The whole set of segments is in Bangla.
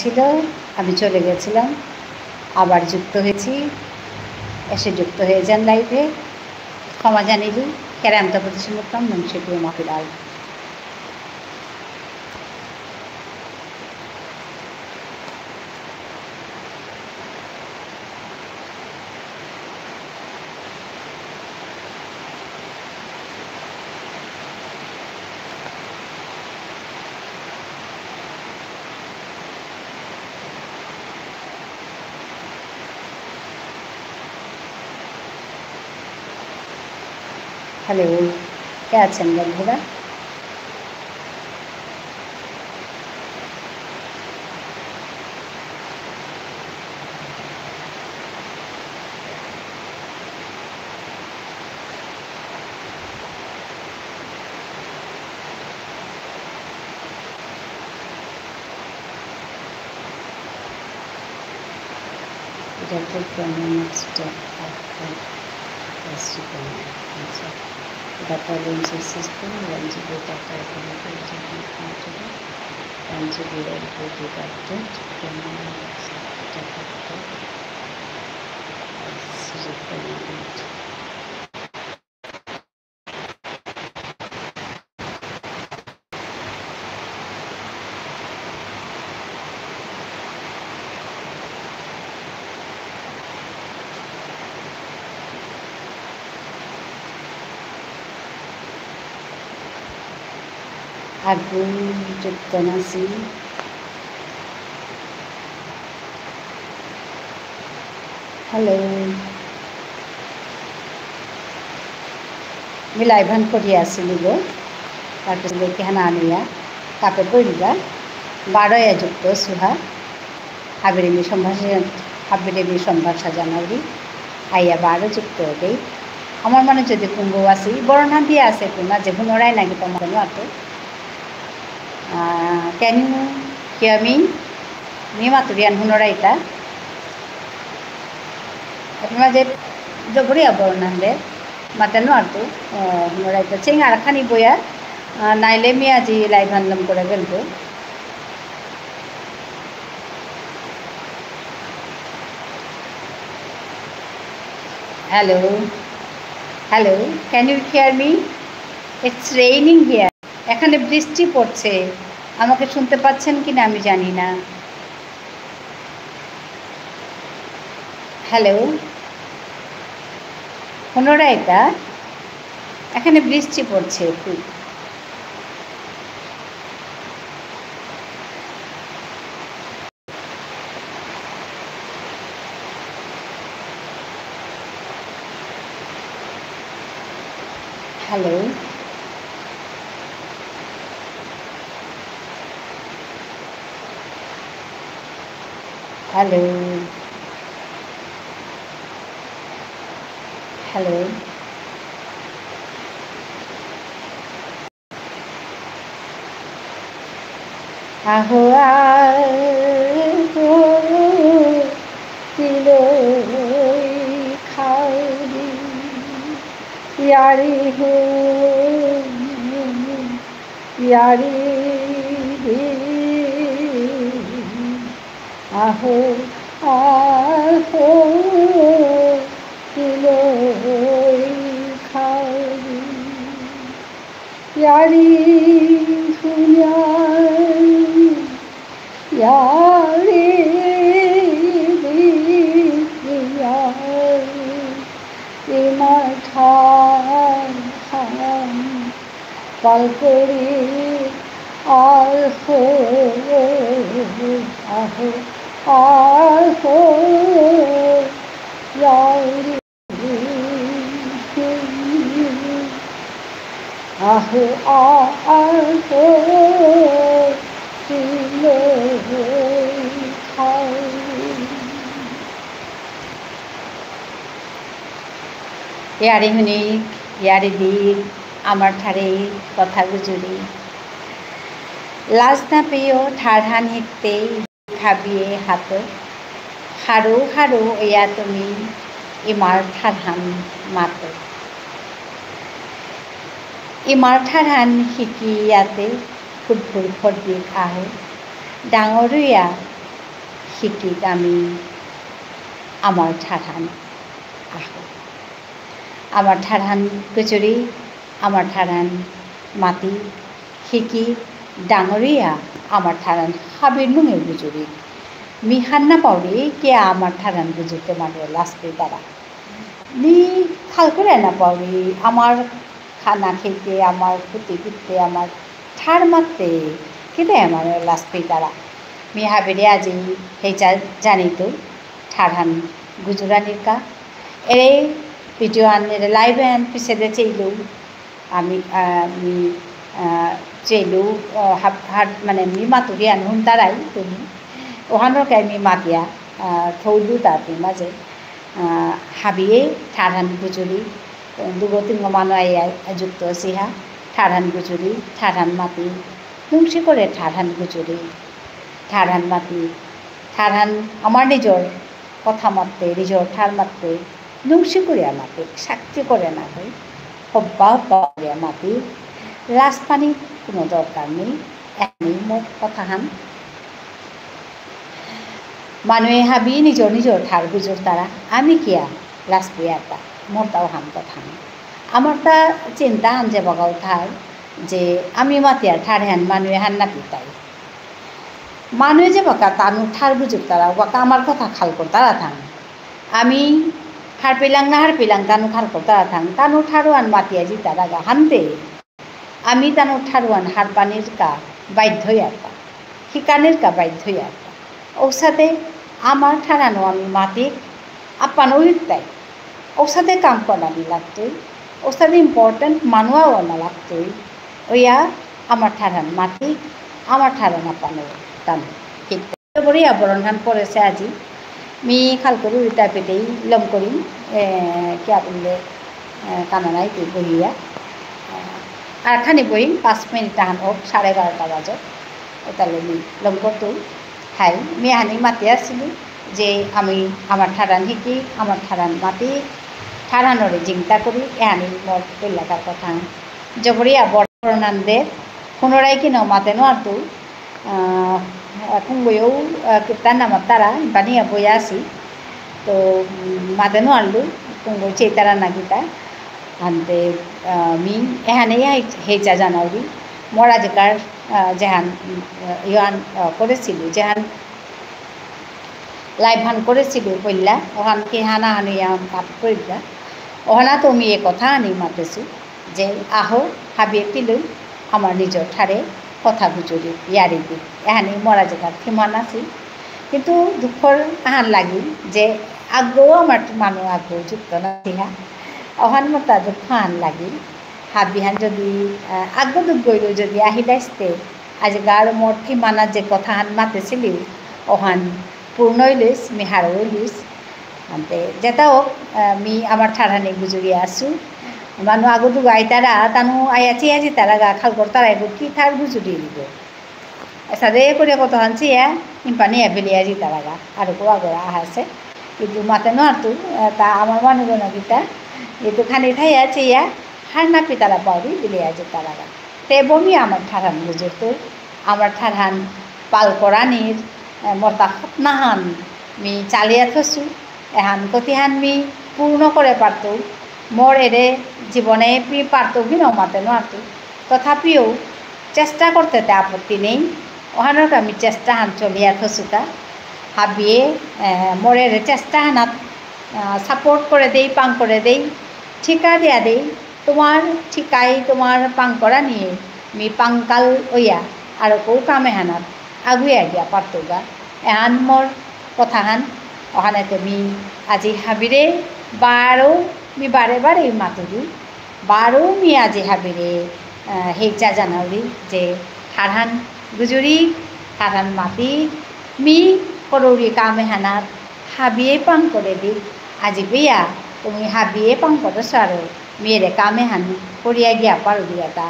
ছিল, আমি চলে গেছিলাম, আবার যুক্ত হয়েছি। এসে যুক্ত হয়ে যান লাইভে। ক্ষমা জানিলি কেরামত প্রতিষ্ঠান করতাম মুন্সিপুর মাফিলাল। হ্যালো, কে আছেন বন্ধুরা? Data being successful, 1 GB data available, 1 GB available data আগুন যুক্ত নাসি। হ্যালো, আমি লাইভান করিয়া আসিলি গো, তারপরে দেখি হানা আনিয়া তাপে বইলিবা বারোয়া যুক্ত সুহা হাবিরেমি সম্ভাষা জানাবি আইয়া বারো যুক্ত দেই। আমার মনে যদি কুম্ভ আসি বর্ণা দিয়ে আছে কুনা যে হুনরাই নাকি তোমার আতো ক্যান ইউ হিয়ার মি? নি মাতুরিয়ান হুনরাইটা আপনার যে জবরিয়া বর্ণান্দে মাতানো আতো হুনরাইটা চেং আর খানি বইয়া নাইলে মি আজি লাইভ আনলাম করে গেলবো। Hello hello, can you hear me? It's raining here. এখানে বৃষ্টি পড়ছে, আমাকে শুনতে পাচ্ছেন কি না আমি জানি না। হ্যালো, পুনরায় এটা এখানে বৃষ্টি পড়ছে খুব। হ্যালো, হ্যালো, হ্যালো, আহো আহো কিলো খাওরি ইয়ারি হো ইয়ারি আহো আহো কিলো খাওরি ইয়ারি হুনিয়া ইয়ারি দিয়া মাঠান পালকরি আহো আহো আহো ইয়ারি আহো আহো কিলো ইয়ারি শুনি ইয়ারি দি আমার ঠারে কথা গুজুরি লাজ না পেয়েও ঠাড়হান হিকতে খাবিয়ে হাত খারো খারো এয়া তুমি ইমার ঠাড়হান মাত ইমাৰ ঠাড়হান শিকি ইয়াতে ফুটফুল ফৰ্দি আহো ডাঙৰীয়া শিকিত আমি আমার ঠাঠান আহো আমার ঠাঠান গুজৰি আমার ঠাঠান মাতি শিকি ডাঙৰীয়া আমার ঠাঠান হাবির মুঙে গুজৰি মি হান্না পাউরি কে আমার ঠাঠান গুজরতে মানে লাস্টে তারা নি খাল করে না পাউরি আমার খানা খেতে আমার ফুটে ফুটতে আমার ঠার মারতে কেটে আমার লাস্টে তারা মি হাবিরে আজি হেচা জানি তো ঠাঠান গুজরানির কা এরে ভিডিও আনের লাইভ আন পিছে চেইলো আমি চেইলো হাট মানে মি মাতুরি আন হুন তারাই তুমি ওখানোর কাই মি মাতিয়া থৌলু তাতে মাঝে হাবিয়ে ঠাঠান গুজরি দুগো তিনগো মানুষ যুক্ত সিহা ঠাঠান গুজরি ঠাঠান মাতি নুংসি করে ঠাঠান গুজরি ঠাঠান মাতি ঠাঠান আমার নিজর কথা মারতে নিজর ঠার মারতে নুংসি করিয়া মাতি সাক্ষী করে না কই হব্বা হব্বা করিয়া মাতি লাশ পানি কোনো দরকার নেই এমনি মোট কথাহান মানুহে হাবি নিজর নিজর ঠার গুজর তারা আমি কিয়া লাশ পেয়ারটা মোর তাও হান কথা আমার তা চিন্তা হান যে বগাও থার যে আমি মাতিয়ার ঠার হ্যান মানুহে হান না পিতাই মানুহে যে বাকা তানু ঠার বুঝুক তারা বাকা আমার কথা খাল কর তারা থাং আমি হার পেলাং না হার পেলাং তানু খাল কর তারা থাং তানু ঠারুয়ান মাতিয়া জি তারা গা হানতে আমি তানু ঠারুয়ান হার পানির কা বাধ্যই আরপা ঠিকানের কা বাধ্যই আরপা ওর সাথে আমার ঠারানো আমি মাতিক আপানো তাই ওর সাথে কাম করানি লাগতোই ওর সাথে ইম্পর্টেন্ট মানুয়াও না লাগতোই ওইয়া আমার ঠারান মাতিক আমার ঠারান আপানো টান ঠিক বড়ি আবরণ ধান পড়েছে আজি মি খাল করি উল্টা পেটেই লম করি কিয়া বললে কানা নাই তুই বহিয়া আর খানি বই 5 মিনিট টান হোক 11:30 বাজে ওতালে মি লম করতো হাই মি হানি মাতি আসছিলি যে আমি আমার ঠারান শিকি আমার ঠারান মাতি ঠারানরে জিংতা করি এহানি মোর পেলাকার কথা জবরিয়া বর্ণানদের পুনরায় কিনো মাতেনো আর তো কুঙ্গয়েও কিপ্তান নামার তারা বানিয়া বইয়া আসি তো মাতেনো আনলু কুঙ্গই চেতারা নাকিতা আনতে মি এহানেই হেচা জানাউরি মরা জেকার যেহান ইয়ান করেছিল যেহান লাইভ হান করেছিল পইলা ওখান কি হানা হানি কাপ করিলা ওখানা তুমি এ কথা আনি মাতেছো যে আহো হাবি পিলু আমার নিজর ঠারে কথা গুজরি ইয়ারি দি এহানি মরা জেগার থিমান আছি কিন্তু দুঃখর আহান লাগি যে আগ্রহ আমার মানুষ আগ্রহ যুক্ত না সিহা ওখান মতো দুঃখ আহান লাগি হাবিহান যদি আগ্রহ দুঃখ গইল যদি আহিলাইতে আজ গার মোর থিমানা যে কথা হান মাতেছিলি ওহান পূর্ণ হইলিস মি হার হইলিস আনতে যেটা হোক মি আমার ঠারানি গুজরি আসু মানুষ আগতো গাই তারা তানু আয়াছি আজি তারা গা খাল কর তারা এগো কি থার গুজরি দিব সাদে করে কত হানছি ইম্পানি এভেলি আজি তারা গা আর কো আগরা আহাছে কিন্তু মাতে নহারতু তা আমার মানুষ নাকিতা যেহেতু খানি থাই আছে হার না পিতারা পাউরি দিলে আজি তারা গা তে বমি আমার ঠারান গুজরতো আমার ঠারান পাল করানির মর্তা নাহান মি চালিয়া থসু এহান কতিহান মি পূর্ণ করে পারত মোর এরে জীবনে পি পারত কি নমাতে নারতো তথাপিও চেষ্টা করতে আপত্তি নেই ওহানোর আমি চেষ্টা হান চলিয়া থসুতা হাবিয়ে মোর এরে চেষ্টা হানাত সাপোর্ট করে দেই পাং করে দেই ঠিকা দিয়া দেই তোমার ঠিকাই তোমার পাং করা নিয়ে মি পাংকাল ওইয়া আর কৌ কামে হানাত আগুয়া গিয়া পারতগা এহান মোর কথাহান ওখানে তুমি আজি হাবিরে বারো মি বারে বারে মাতুরি বারো মি আজি হাবিরে হেচা জানাউরি যে ঠারহান গুজরি ঠারহান মাতি মি করৌরি কামে হানাত হাবিয়ে পাং করে দি আজি বেয়া তুমি হাবিয়ে পাং করেছ আর মেয়েরে কামে হান করিয়া গিয়া পারুরি এটা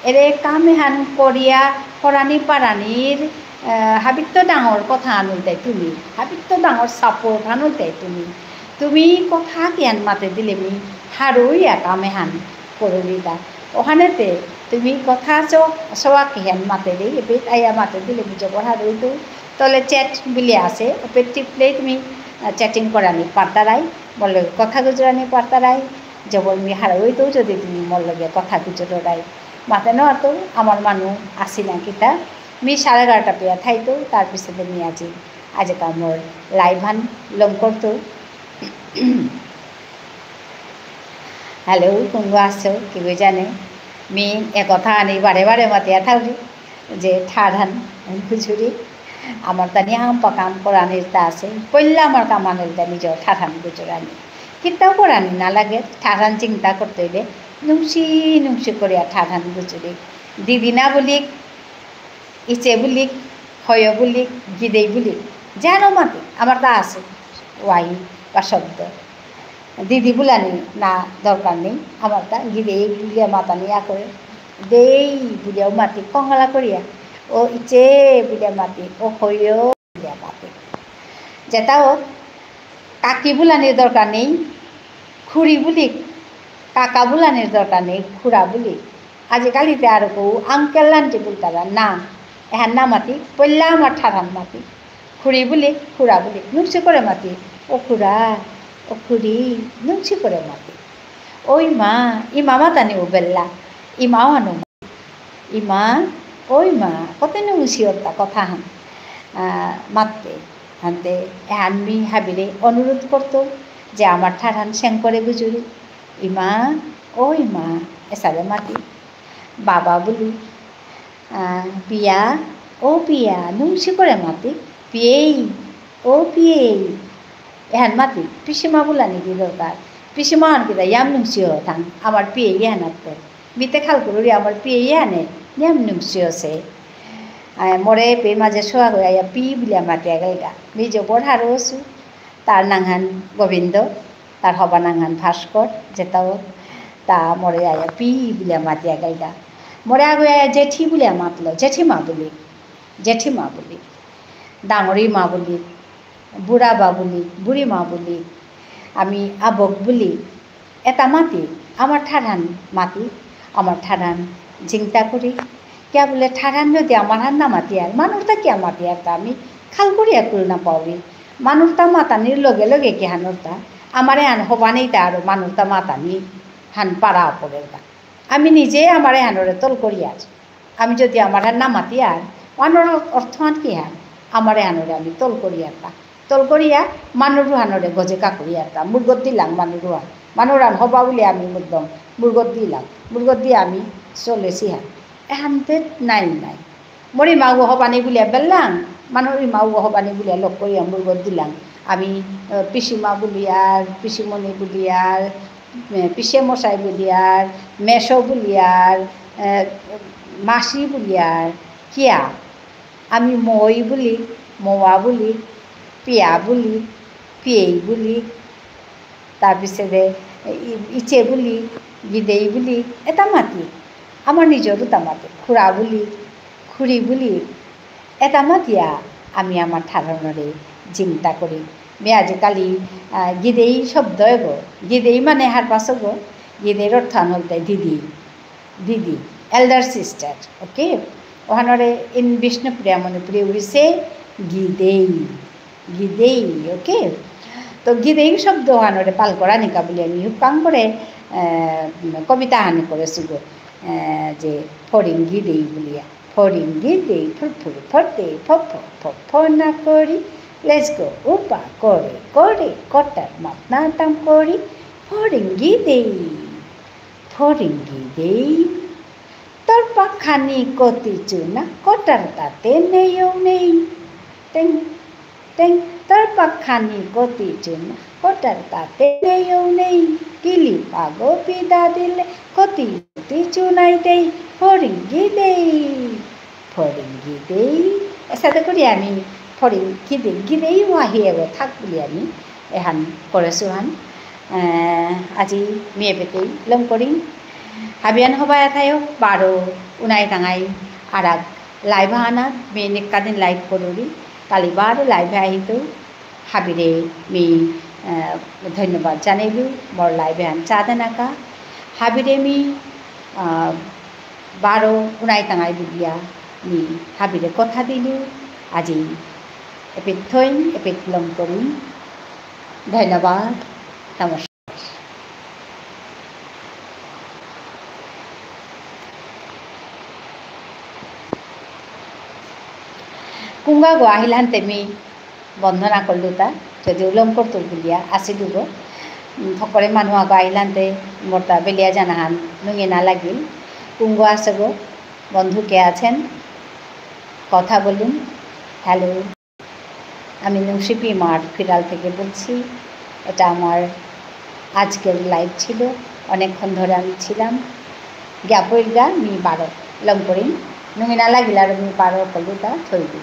এরে কামে হান করিয়া করানি পারানির হাবিত ডাঙর কথা আনুল দেয় তুমি হাবিত ডাঙর সাপোর্ট আনুল দেয় তুমি কথা জ্ঞান মাতে দিলে মি হারুই কামে হান করলিদা ওখানেতে তুমি কথা সোয়া হেন মাতে দিই এবিট আয়া মাতে দিলে মি জবর হারুই তো তলে চ্যাট বুলি আছে ওপে টিপলেই তুমি চ্যাটিং কৰানি পাৰ্তাৰাই মোৰ লগে কথা গুজৰানি পাৰ্তাৰাই জবল মি হাৰৈতেও যদি তুমি মোৰ লগে কথা গুজৰাই মাতে নতো আমার মানুষ আসি না কিতা মি 11:30 পেয়া থাইতো তাৰপিছতে মি আজিকাল মোর লাইভান লম করতো হ্যালো কোনবা আছো কি জানে মি একথা আনি বারে বারে মাতিয়া থাকি যে ঠাধান খুচুরি আমার তানি হাম্পা কাম করানির তা আছে পইলা আমার কামানের তা নিজের ঠাঠান গুজরানি কিতাও করানি না লাগে ঠাঠান চিন্তা করতে হইলে নুংসি নুংসি করিয়া ঠাঠান গুজরি দিদি না বলি ইচে বলি হয় বলি গিদেই বলি যেন মাতি আমার তা আছে ওয়াই বা শব্দ দিদি বুলানি না দরকার নেই আমার তা গিদেই বুলিয়া মাতানিয়া করে দেই বুলিয়াও মাতি কঙ্গলা করিয়া ও ইচে বুলিয়া মাতি ও হইও বুলিয়া মাতি যেটাও কাকি বুলানির দরকার নেই খুড়ি বুলি কাকা বুলানির দরকার নেই খুড়া বুলি আজিকালিতে আর কেউ আঙ্কেল আন্টি বলতারা না এহার না মাতি পড়লা আমার ঠাঠান মাতি খুড়ি বুলি খুড়া বুলি নুংসি করে মাতি ও খুড়া ও খুড়ি নুংসি করে মাতি ওই মা ই মামা তানি ও বেল্লা ই মাও আনো ই মা ওই মা কত নুংসি ওটা কথা হান মাততে হানতে এহান মি হাবিরে অনুরোধ করতো যে আমার ঠাঠান সেং করে গুজুরি ইমা ওই মা এসারে মাতি বাবা বলি পিয়া ও পিয়া নুংসি করে মাতি পিয়েই ও পিয়েই এহান মাতি পিসিমা বুলানি কি দরকার পিসিমা আন কিনা ইয়াম নুংসি থান আমার পিয়ে ইহান তো মিতে খাল করি আমার পিয়ে ইহানে ইয়াম নুংসি আছে মরে পে মাঝে শোয়া হয়ে আয়া পি বুলিয়া মাতি গাইগা নিজে বড়ারও আছো তার নাংহান গোবিন্দ তার হবা নাংহান ভাস্কর যেটাও তা মরে আয়া পি বুলিয়া মাতিয়া গাইগা মরে আগে আয়া জেঠি বুলিয়া মাতলো জেঠিমা বলি ডাঙরি মা বলি বুড়া বা বলি বুড়ি মা বলি আমি আবক বলি এটা মাতি আমার ঠাঠান মাতি আমার ঠাঠান চিন্তা করি কিয়া বলে ঠাঠান যদি আমার হান না মাতি আর মানুষটা কিয়া মাতি আর তা আমি খাল করিয়া করে না পাবি মানুষটা মাতানির লগে লগে কি হানুরটা আমারে হান হবানেই তা আরো মানুষটা মাতানি হান পাড়া পড়ের গা আমি নিজে আমারে হানরে তল করি আর আমি যদি আমার হান না মাতি আর মানুষ অর্থমান কি হান আমারে হানরে আমি তল করি আরটা তল করিয়া মানুষ হানরে গজে কাকুরি আরটা মুরগত দিলাম মানুষ হান হবা বলে আমি একদম মুরগত দিলাম মুরগত দিয়ে আমি চলেছি হান এহানতে নাই মরি মাও হবানি বলিয়া বেললাম মানুষ মাও হবানি বলিয়া লগ করিয়া মুরগত দিলাম আমি পিসিমা বুলিয়ার পিসিমণি বুলিয়ার পিসে মশাই বুলিয়ার মেশো বুলিয়ার মাসি বুলিয়ার কিয়া আমি মই বুলি মৌয়া বুলি পিয়া বুলি পিয়েই বুলি তাৰপিছতে ইচে বুলি গিদেই বুলি এটা মাতি আমার নিজের তা মাতি খুড়া বুলি খুড়ি বুলি এটা মাতিয়া আমি আমার ঠারণরে চিন্তা করি মে আজিকালি গিদেই শব্দ গো গিদেই মানে হার পাশ গো গিদের অর্থান হলতে দিদি এল্ডার সিস্টার ওকে ওখানরে ইন বিষ্ণুপ্রিয়া মণিপুরে উড়িছে গিদেই ওকে তো গিদেই শব্দ ওখানরে পাল করা নিকা বলে আমি হুকাং করে কবিতা হানি করেছি গো যে ফরিং গিদেই বলিয়া ফরিং গিদেই ফুরফুর ফটে ফনা করি লেটস গো উপা করে কটার মাপনা তাম করি ফরিং গিদেই তোর পাখানি কতি চুনা কটার তাতে নেইও নেই টেং টেং তোর পাখানি কতি চুনা কটার তাতে নেইও নেই কিলি পাগো পিদা দিলে কতি চুনাই দেই ফরিঙ্গি দেই এসাথে করি আমি গিদেই আহিয়ে থাক বলি আমি এহান করেছো হান আজি মেয়ে পেতেই লম করি হাবিয়ান হবাই থায়ো বারো উনাই টাঙাই আরাগ লাইভ আনা মেয়ে নেকাদিন লাইভ করি কালি বারো লাইভে আহিতো হাবিরে মি ধন্যবাদ জানাইলু মোর লাইভে আন চাঁদে নাকা হাবিরে মি বারো উনাই টাঙাই বুলিয়া মি হাবিরে কথা দিলু আজি এপিট থইন এপিট লং করিম। ধন্যবাদ, নমস্কার। কুংগা গো আহিলান তেমি বন্ধনা করলো তা যদি উলম করতো বুলিয়া আসিলুগ সকলে মানুষ আগো আহিলানতে মোরতা বেলিয়া জানাহান নুঙে না লাগিল। কুঙ্গ আছে গো, বন্ধু কে আছেন? কথা বলুন। হ্যালো, আমি নুংশিপি মাঠ ফিরাল থেকে বলছি। এটা আমার আজকের লাইভ ছিল, অনেকক্ষণ ধরে আমি ছিলাম। গ্যাপইর গা মি বারো লং করিম নুঙে না লাগিল আর মি বারো করলু তা থইল।